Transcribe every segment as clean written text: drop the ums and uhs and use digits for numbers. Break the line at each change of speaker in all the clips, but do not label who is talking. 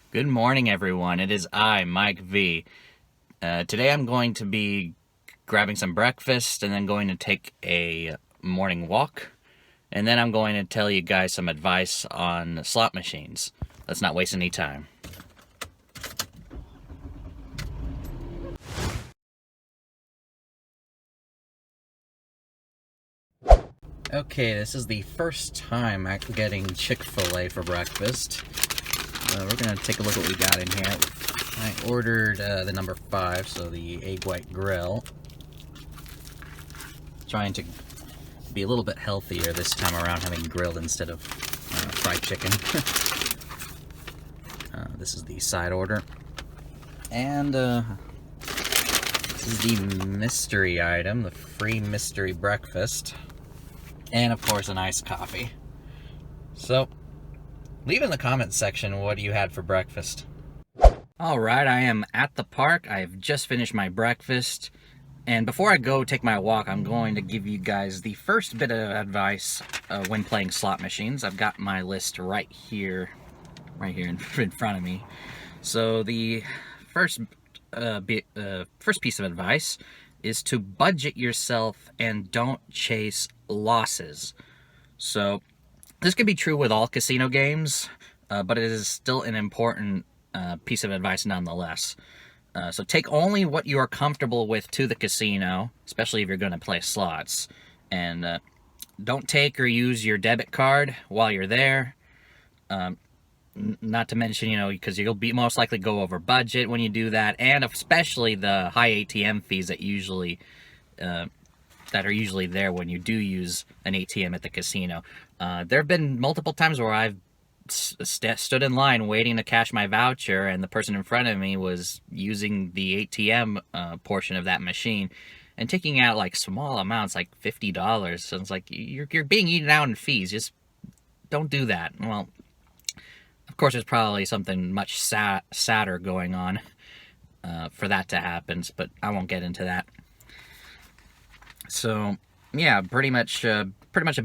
Good morning, everyone. It is I, Mike V. Today I'm going to be grabbing some breakfast and then going to take a morning walk. And then I'm going to tell you guys some advice on slot machines. Let's not waste any time. Okay, this is the first time I'm getting Chick-fil-A for breakfast. We're going to take a look at what we got in here. I ordered the number 5, so the egg white grill. Trying to be a little bit healthier this time around, having grilled instead of fried chicken. This is the side order. And this is the mystery item, the free mystery breakfast. And of course, an iced coffee. So, leave in the comments section what you had for breakfast. Alright, I am at the park. I've just finished my breakfast. And before I go take my walk, I'm going to give you guys the first bit of advice when playing slot machines. I've got my list right here in front of me. So the first piece of advice is to budget yourself and don't chase losses. So this can be true with all casino games, but it is still an important piece of advice nonetheless. So take only what you are comfortable with to the casino, especially if you're going to play slots. And don't take or use your debit card while you're there. Not to mention, because you'll be most likely go over budget when you do that, and especially the high ATM fees that are usually there when you do use an ATM at the casino. There have been multiple times where I've stood in line waiting to cash my voucher, and the person in front of me was using the ATM portion of that machine and taking out like small amounts, like $50. So it's like you're being eaten out in fees. Just don't do that. Well, of course, there's probably something much sadder going on for that to happen, but I won't get into that. So, yeah, pretty much a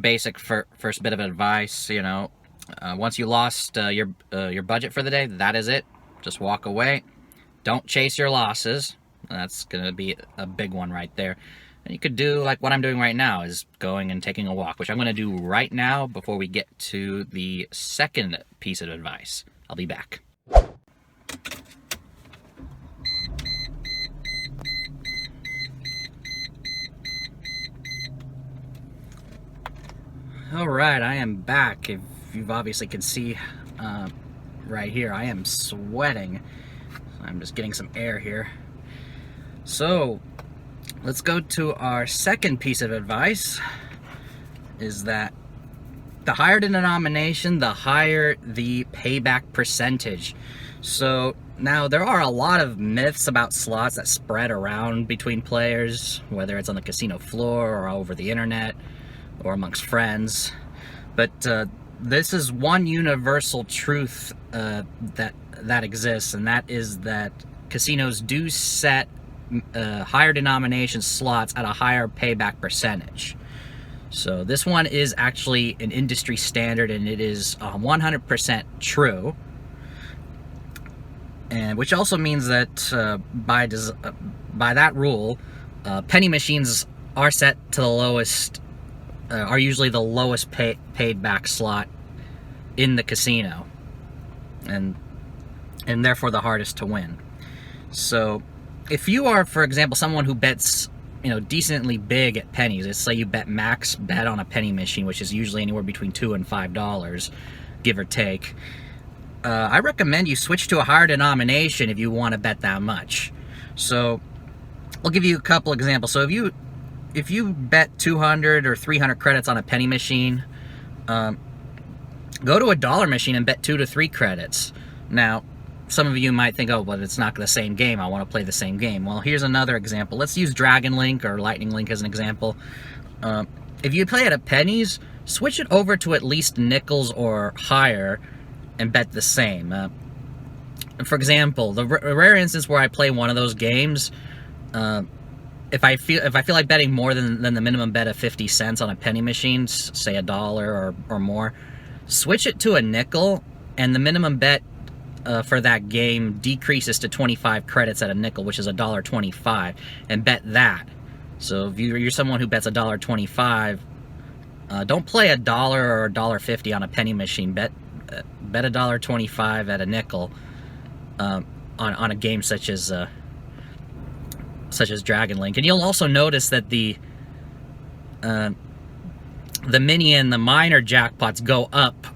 basic first bit of advice. Once you lost your budget for the day, that is it. Just walk away. Don't chase your losses. That's gonna be a big one right there. And you could do like what I'm doing right now, is going and taking a walk, which I'm going to do right now before we get to the second piece of advice. I'll be back. Alright, I am back. If you obviously can see right here, I am sweating. I'm just getting some air here. So, let's go to our second piece of advice, is that the higher the denomination, the higher the payback percentage. So now there are a lot of myths about slots that spread around between players, whether it's on the casino floor or over the internet or amongst friends. But this is one universal truth that exists, and that is that casinos do set higher denomination slots at a higher payback percentage. So this one is actually an industry standard, and it is 100% true. And which also means that by that rule, penny machines are set to the lowest, are usually the lowest paid back slot in the casino, and therefore the hardest to win. So if you are, for example, someone who bets, decently big at pennies, let's say you bet max bet on a penny machine, which is usually anywhere between $2 and $5, give or take, I recommend you switch to a higher denomination if you want to bet that much. So I'll give you a couple examples. So if you bet 200 or 300 credits on a penny machine, go to a dollar machine and bet 2 to 3 credits. Now, some of you might think, oh, but it's not the same game. I want to play the same game. Well, here's another example. Let's use Dragon Link or Lightning Link as an example. If you play it at pennies, switch it over to at least nickels or higher and bet the same. For example, the rare instance where I play one of those games, if I feel like betting more than the minimum bet of 50 cents on a penny machine, say $1 or more, switch it to a nickel, and the minimum bet for that game decreases to 25 credits at a nickel, which is $1.25, and bet that. So if you're someone who bets $1.25, don't play $1 or $1.50 on a penny machine. Bet $1.25 at a nickel on a game such as Dragon Link. And you'll also notice that the mini and the minor jackpots go up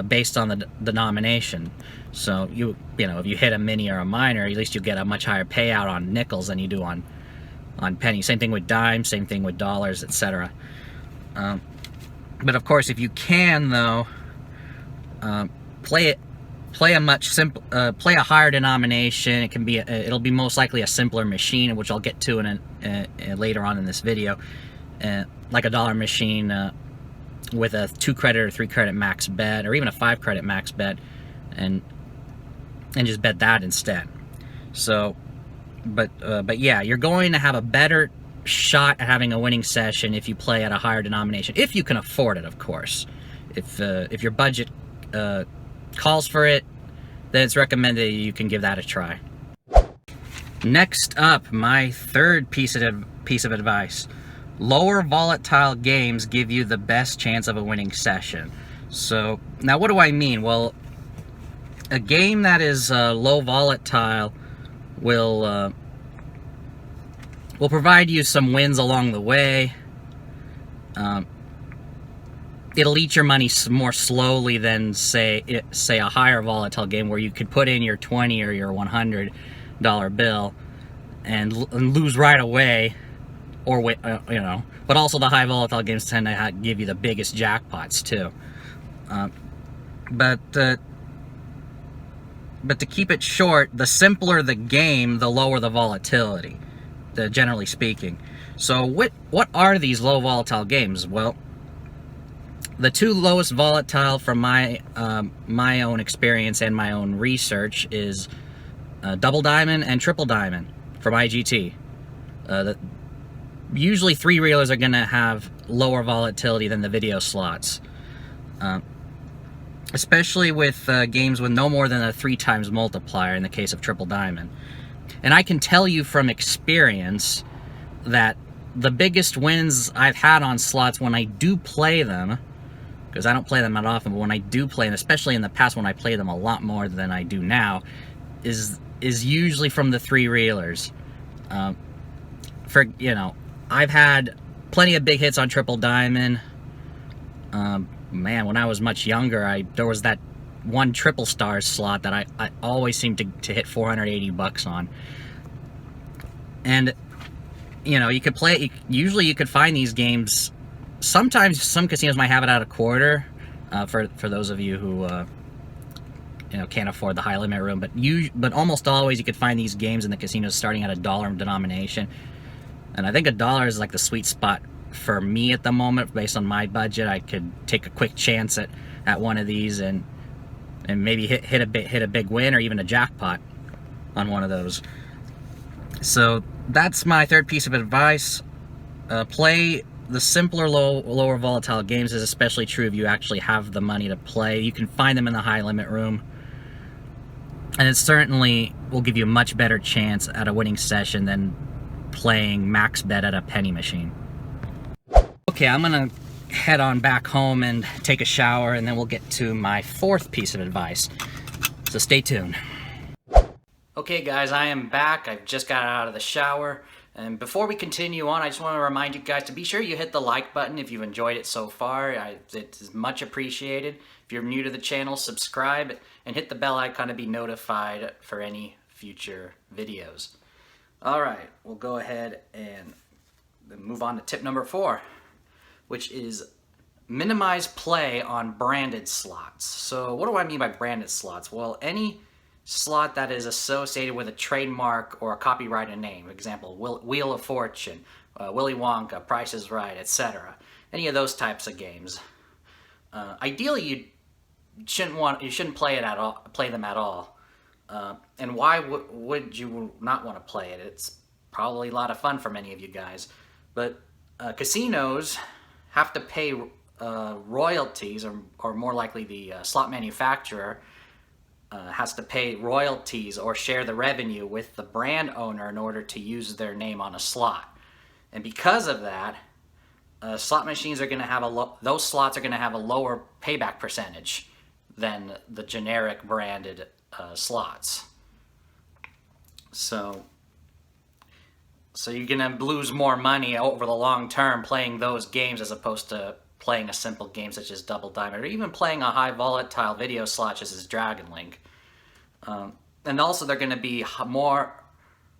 based on the denomination. So you know, if you hit a mini or a minor, at least you get a much higher payout on nickels than you do on pennies. Same thing with dimes, same thing with dollars, etc. But of course, if you can, though, play a higher denomination. It can be it'll be most likely a simpler machine, which I'll get to later on in this video, like a dollar machine with a 2 credit or 3 credit max bet, or even a 5 credit max bet, and just bet that instead. So, but yeah, you're going to have a better shot at having a winning session if you play at a higher denomination, if you can afford it, of course. If your budget calls for it, then it's recommended you can give that a try. Next up, my third piece of advice. Lower volatile games give you the best chance of a winning session. So, now what do I mean? Well, a game that is low volatile will provide you some wins along the way. It'll eat your money more slowly than say a higher volatile game where you could put in your $20 or your $100 bill and lose right away, or you know. But also the high volatile games tend to give you the biggest jackpots too. But to keep it short, the simpler the game, the lower the volatility, generally speaking. So what are these low volatile games? Well, the two lowest volatile from my own experience and my own research is Double Diamond and Triple Diamond from IGT. Usually 3-reelers are going to have lower volatility than the video slots. Especially with games with no more than a 3 times multiplier in the case of Triple Diamond. And I can tell you from experience that the biggest wins I've had on slots when I do play them, because I don't play them that often, but when I do play them, especially in the past when I play them a lot more than I do now, is usually from the 3-reelers. I've had plenty of big hits on Triple Diamond. Man, when I was much younger, there was that one triple stars slot that I always seemed to hit $480 on. And, you know, you could play, usually you could find these games. Sometimes some casinos might have it at a quarter, for those of you who, can't afford the high limit room. But almost always you could find these games in the casinos starting at $1 denomination. And I think $1 is like the sweet spot for me at the moment. Based on my budget, I could take a quick chance at one of these and maybe hit a big win or even a jackpot on one of those. So that's my third piece of advice. Play the simpler, lower volatile games. Is especially true if you actually have the money to play. You can find them in the high limit room, and it certainly will give you a much better chance at a winning session than playing max bet at a penny machine. Okay, I'm gonna head on back home and take a shower, and then we'll get to my fourth piece of advice. So stay tuned. Okay guys, I am back. I've just got out of the shower. And before we continue on, I just want to remind you guys to be sure you hit the like button if you've enjoyed it so far. It's much appreciated. If you're new to the channel, subscribe and hit the bell icon to be notified for any future videos. Alright, we'll go ahead and move on to tip number 4, which is minimize play on branded slots. So what do I mean by branded slots? Well, any slot that is associated with a trademark or a copyrighted name. Example, Wheel of Fortune, Willy Wonka, Price is Right, etc. Any of those types of games. Ideally, you shouldn't play them at all. And why would you not want to play it? It's probably a lot of fun for many of you guys. But casinos have to pay royalties, or more likely the slot manufacturer, has to pay royalties or share the revenue with the brand owner in order to use their name on a slot. And because of that, slot machines are going to have those slots are going to have a lower payback percentage than the generic branded slots. So you're going to lose more money over the long term playing those games as opposed to playing a simple game such as Double Diamond, or even playing a high volatile video slot such as Dragon Link. And also they're going to be more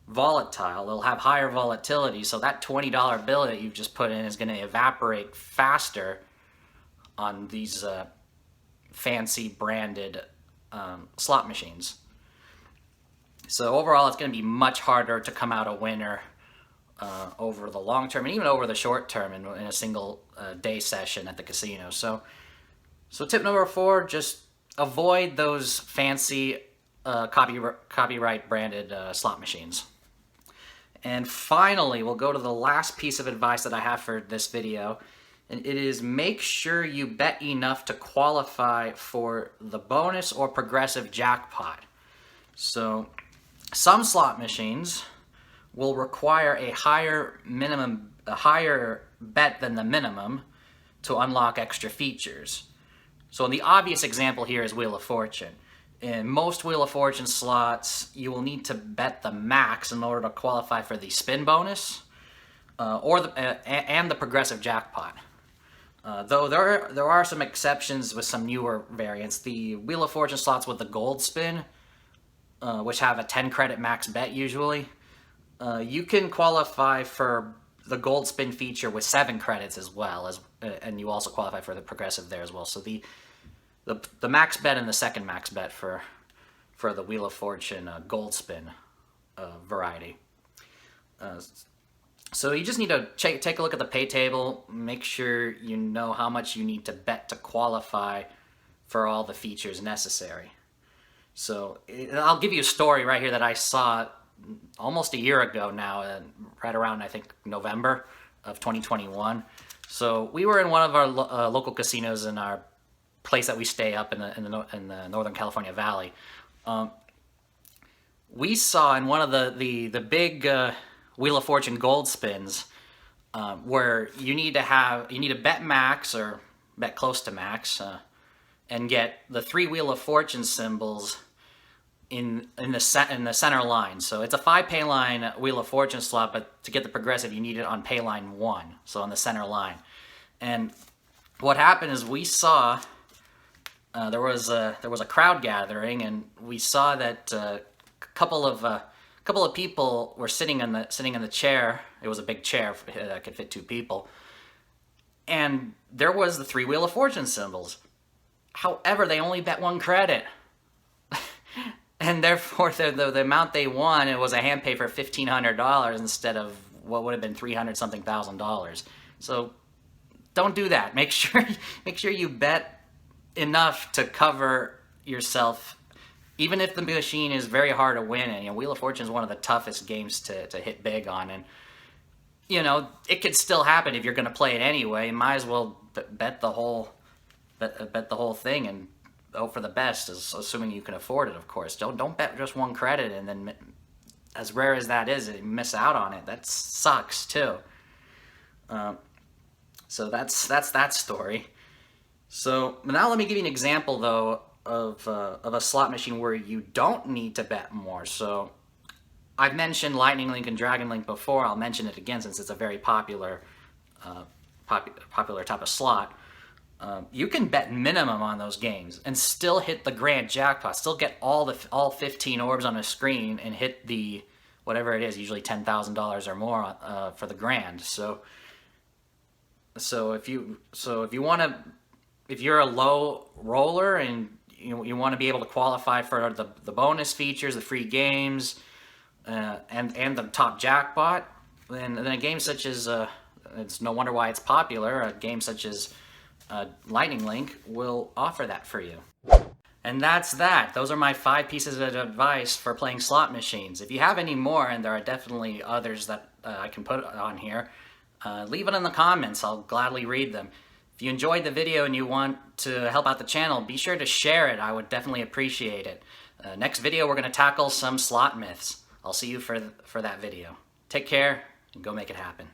volatile. They'll have higher volatility, so that $20 bill that you've just put in is going to evaporate faster on these fancy branded slot machines. So overall, it's going to be much harder to come out a winner over the long term and even over the short term in a single day session at the casino. So tip number 4, just avoid those fancy copyright branded slot machines. And finally, we'll go to the last piece of advice that I have for this video, and it is make sure you bet enough to qualify for the bonus or progressive jackpot. So some slot machines will require a higher bet than the minimum to unlock extra features. So the obvious example here is Wheel of Fortune. In most Wheel of Fortune slots, you will need to bet the max in order to qualify for the spin bonus and the progressive jackpot. Though there are some exceptions with some newer variants. The Wheel of Fortune slots with the gold spin, which have a 10 credit max bet usually, you can qualify for the gold spin feature with 7 credits as well, and you also qualify for the progressive there as well. So the max bet and the second max bet for the Wheel of Fortune gold spin variety. So you just need to take a look at the pay table, make sure you know how much you need to bet to qualify for all the features necessary. So I'll give you a story right here that I saw almost a year ago now, right around I think November of 2021. So we were in one of our local casinos in our place that we stay up in the Northern California Valley. We saw in one of the big Wheel of Fortune gold spins where you need to bet max or bet close to max and get the 3 Wheel of Fortune symbols in the center line. So it's a 5 pay line Wheel of Fortune slot, but to get the progressive you need it on pay line 1, so on the center line. And what happened is we saw there was a crowd gathering, and we saw that a couple of people were sitting in the chair. It was a big chair that could fit 2 people, and there was the 3 Wheel of Fortune symbols. However, they only bet 1 credit, and therefore the amount they won, it was a hand pay for $1,500 instead of what would have been $300-something thousand. So don't do that. Make sure you bet enough to cover yourself, even if the machine is very hard to win. And Wheel of Fortune is one of the toughest games to hit big on, and it could still happen if you're going to play it anyway. You might as well bet the whole thing and hope for the best, assuming you can afford it, of course. Don't bet just 1 credit, and then, as rare as that is, you miss out on it. That sucks too. So that's that story. So now let me give you an example though of a slot machine where you don't need to bet more. So I've mentioned Lightning Link and Dragon Link before. I'll mention it again since it's a very popular type of slot. You can bet minimum on those games and still hit the grand jackpot, still get all 15 orbs on the screen and hit the whatever it is, usually $10,000 or more for the grand. So if you're a low roller and you want to be able to qualify for the bonus features, the free games, and the top jackpot, then a game such as it's no wonder why it's popular. A game such as Lightning Link will offer that for you. And that's that. Those are my 5 pieces of advice for playing slot machines. If you have any more, and there are definitely others that I can put on here, leave it in the comments. I'll gladly read them.
If you enjoyed the video and you want to help out the channel, be sure to share it. I would definitely appreciate it. Next video, we're going to tackle some slot myths. I'll see you for that video. Take care and go make it happen.